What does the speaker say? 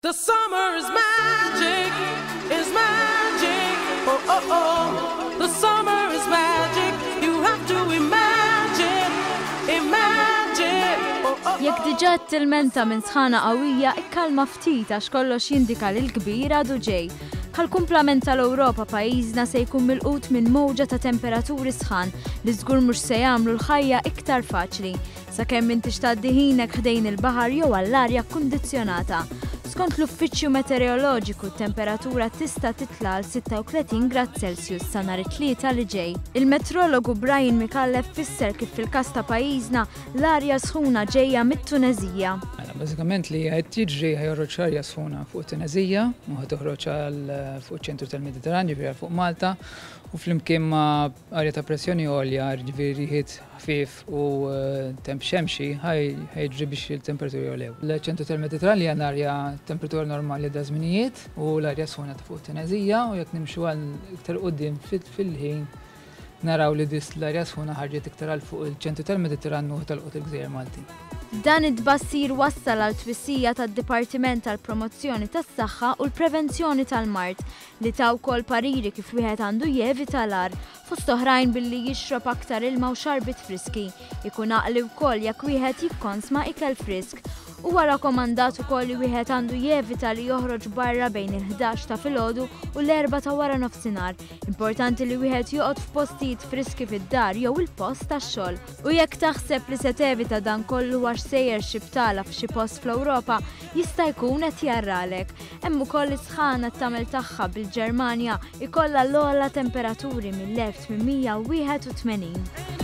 The summer is magic, oh, oh, oh. The summer is magic, you have to imagine, oh, oh, oh. Jekk diġà tilmenta minn sħana qawwija ikkalma ftit għax kollox jindika li l-kbir għadu ġej. Bħal-kumplament tal-Ewropa pajjiżna se jkun milqut minn mowġa ta' temperaturi sħan li żgur mhux se jagħmlu l-ħajja iktar faċli sakemm inti xtaddi ħinek ħdejn il-baħar jew għall-arja kkundizzjonata. Skont l-Uffiċċju Meteoroloġiku t-temperatura tista' titla' għal 36 grad Celsius sa nhar it-tlieta li ġej. Il-metrologu Brian Micallef fisser kif fil-każ ta' pajjiżna l-arja sħuna ġejja mit-Tunezija. Bażikament li qed jiġri ħajħroġ arja sħuna fuq Tunezija u ħad toħroġ fuq iċ-ċentru tal-Mediterran, ġifieri fuq Malta, u flimkien ma' arja ta' pressjoni għolja, ġifieri riħiet ħfief u temp xemxi ħajġri biex il-temperaturi jgħolew. L-ċentru tal-Mediterran li għandna arja temperatura normali da' żminijiet u l-arja sħuna ta' fuq Tunezija u jekk nimxu għal iktar quddiem fil-ħin naraw li l-arja sħuna ħarġet iktar għal fuq il-ċentru tal-Mediterran u tal-qut il-Gżejjer Malti. Dan id-tbassir wassal għal twissija tad-Dipartiment tal-Promozzjoni tas-Saħħa u l-Prevenzjoni tal-Mard li ta' wkoll pariri kif wieħed għandu jevita l-ar fost oħrajn billi jixrob aktar ilma u xarbit friski, ikun aqli wkoll jekk wieħed jikkonsma ikel frisk. Huwa rakkomandat ukoll li wieħed għandu jevita li joħroġ barra bejn il-11 ta' filgħodu u l-4 ta' wara nofsinhar. Importanti li wieħed joqgħod f'postijiet friski fid-dar jew il-post tax-xogħol. U jekk taħseb li se tevita dan kollu għax sejjer xi btala f'xi post fl-Ewropa, jista' jkun qed jarralek. Hemm ukoll is-sħana t-tagħmel tagħha bil-Ġermanja ikollha l-ogħla temperaturi mill-1881.